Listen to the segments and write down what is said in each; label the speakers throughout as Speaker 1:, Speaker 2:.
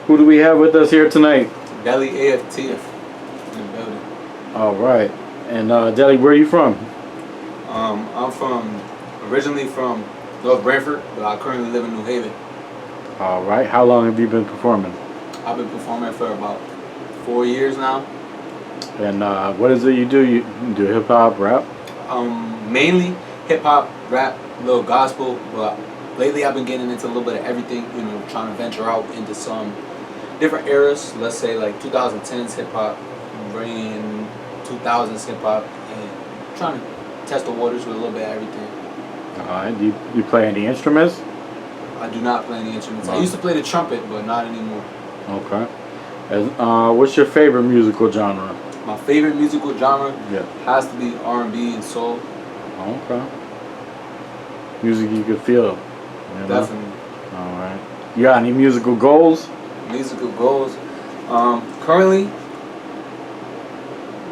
Speaker 1: Who do we have with us here tonight?
Speaker 2: Delly Aftf in the building.
Speaker 1: All right. And Delly, where are you from?
Speaker 2: I'm originally from North Branford, but I currently live in New Haven.
Speaker 1: All right. How long have you been performing?
Speaker 2: I've been performing for about 4 years now.
Speaker 1: And what is it you do? You do hip hop, rap?
Speaker 2: Mainly hip hop, rap, a little gospel, but lately I've been getting into a little bit of everything. You know, trying to venture out into some different eras. Let's say like 2010s hip hop, bringing in 2000s hip hop, and trying to test the waters with a little bit of everything.
Speaker 1: All right. Do you play any instruments?
Speaker 2: I do not play any instruments. I used to play the trumpet, but not anymore.
Speaker 1: Okay. What's your favorite musical genre?
Speaker 2: My favorite musical genre
Speaker 1: Yeah.
Speaker 2: has to be R&B and soul.
Speaker 1: Okay. Music you can feel. You know?
Speaker 2: Definitely.
Speaker 1: All right. You got any musical goals?
Speaker 2: Musical goals. Currently,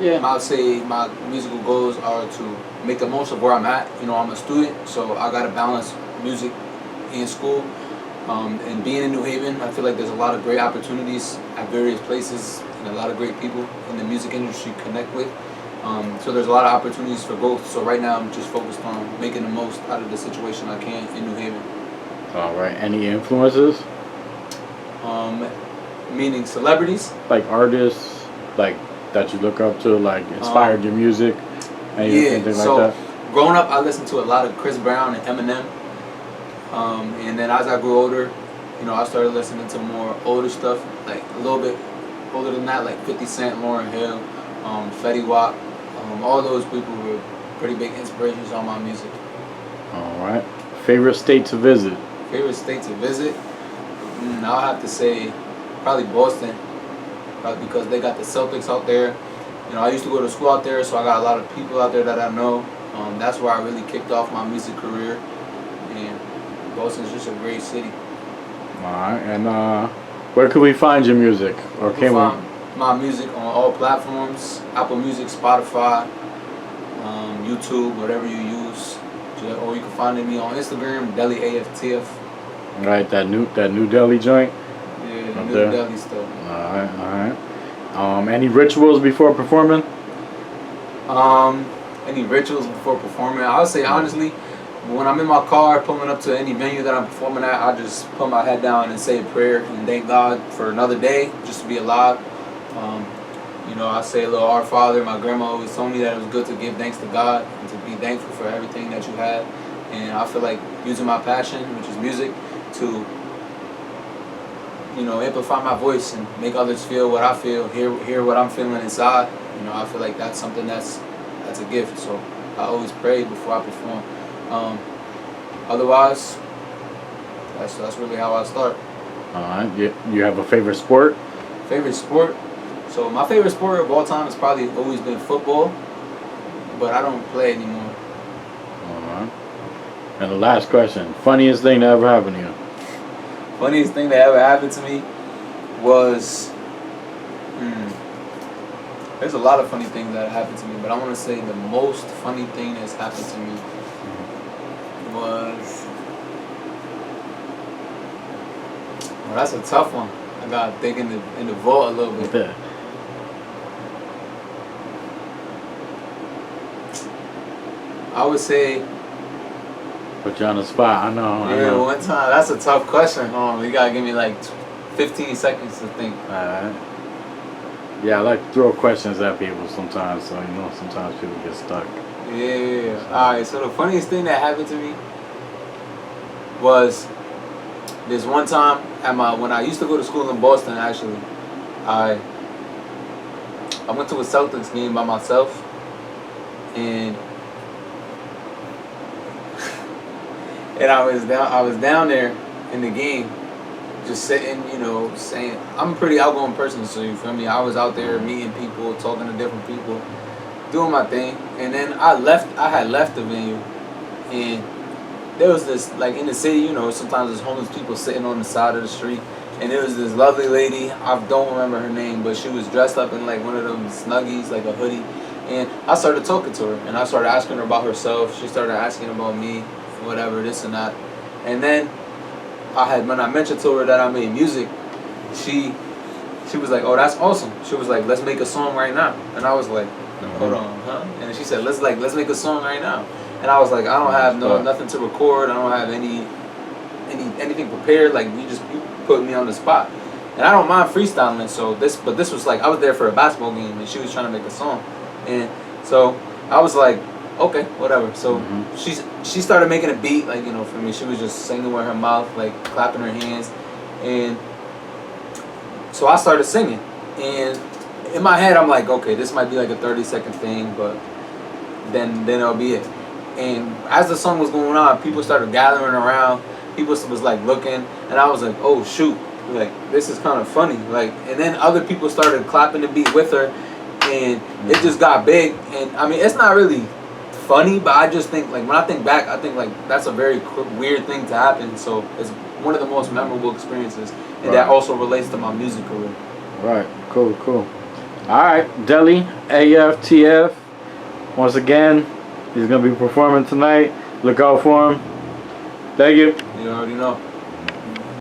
Speaker 2: I'd say my musical goals are to make the most of where I'm at. You know, I'm a student, so I gotta balance music and school. And being in New Haven, I feel like there's a lot of great opportunities at various places and a lot of great people in the music industry to connect with. So there's a lot of opportunities for growth. So right now I'm just focused on making the most out of the situation I can in New Haven.
Speaker 1: All right. Any influences?
Speaker 2: Meaning celebrities?
Speaker 1: Like artists, like that you look up to, like inspired your music, anything
Speaker 2: so
Speaker 1: like that?
Speaker 2: Growing up, I listened to a lot of Chris Brown and Eminem. And then as I grew older, you know, I started listening to more older stuff, like a little bit older than that, like 50 Cent, Lauryn Hill, Fetty Wap. All those people were pretty big inspirations on my music.
Speaker 1: All right. Favorite state to visit?
Speaker 2: Favorite state to visit? I'll have to say probably Boston, probably because they got the Celtics out there. You know, I used to go to school out there, so I got a lot of people out there that I know. That's where I really kicked off my music career. And Boston's just a great city.
Speaker 1: All right. And where could we find your music? Or
Speaker 2: you can find my music on all platforms: Apple Music, Spotify, YouTube, whatever you use. Or you can find me on Instagram, Delly Aftf.
Speaker 1: All right, that new Delly joint.
Speaker 2: Yeah, the new Delly stuff.
Speaker 1: All right. Any rituals before performing?
Speaker 2: Any rituals before performing? I would say honestly, when I'm in my car pulling up to any venue that I'm performing at, I just put my head down and say a prayer and thank God for another day, just to be alive. You know, I say a little Our Father. My grandma always told me that it was good to give thanks to God and to be thankful for everything that you have. And I feel like using my passion, which is music, to, you know, amplify my voice and make others feel what I feel, hear what I'm feeling inside. You know, I feel like that's something that's a gift. So I always pray before I perform. Otherwise, that's really how I start.
Speaker 1: All right. You have a favorite sport?
Speaker 2: Favorite sport? So my favorite sport of all time has probably always been football, but I don't play anymore.
Speaker 1: All right. And the last question: funniest thing that ever happened to you?
Speaker 2: Funniest thing that ever happened to me was, there's a lot of funny things that happened to me, but I want to say the most funny thing that's happened to me was, well, that's a tough one. I gotta think in the vault a little bit.
Speaker 1: Yeah.
Speaker 2: I would say.
Speaker 1: Put you on the spot. I know.
Speaker 2: Yeah, one time. That's a tough question. You gotta give me like 15 seconds to think.
Speaker 1: Alright. Yeah, I like to throw questions at people sometimes, so you know sometimes people get stuck.
Speaker 2: Yeah. Alright, so the funniest thing that happened to me was this one time when I used to go to school in Boston. Actually, I went to a Celtics game by myself, and I was down there in the game, just sitting, you know, saying, I'm a pretty outgoing person, so you feel me? I was out there meeting people, talking to different people, doing my thing, and then I had left the venue, and there was this, like in the city, you know, sometimes there's homeless people sitting on the side of the street, and there was this lovely lady, I don't remember her name, but she was dressed up in like one of them Snuggies, like a hoodie, and I started talking to her, and I started asking her about herself, she started asking about me, whatever, this and that, and then when I mentioned to her that I made music, she was like, oh, that's awesome. She was like, let's make a song right now. And I was like, hold on, huh? And she said, let's make a song right now. And I was like, I don't have nothing to record. I don't have anything prepared. Like you put me on the spot. And I don't mind freestyling. So this was like, I was there for a basketball game and she was trying to make a song. And so I was like, okay, whatever. So she started making a beat, like, you know, for me. She was just singing with her mouth, like clapping her hands. And so I started singing. And in my head, I'm like, okay, this might be like a 30-second thing, but then it'll be it. And as the song was going on, people started gathering around. People was like looking, and I was like, oh shoot, like this is kind of funny. Like, and then other people started clapping the beat with her, and it just got big. And I mean, it's not really funny, but I just think, like, when I think back, I think like that's a very weird thing to happen. So it's one of the most memorable experiences, and that also relates to my music career.
Speaker 1: Right. Cool. All right, Delly Aftf. Once again, he's gonna be performing tonight. Look out for him. Thank you.
Speaker 2: You already know.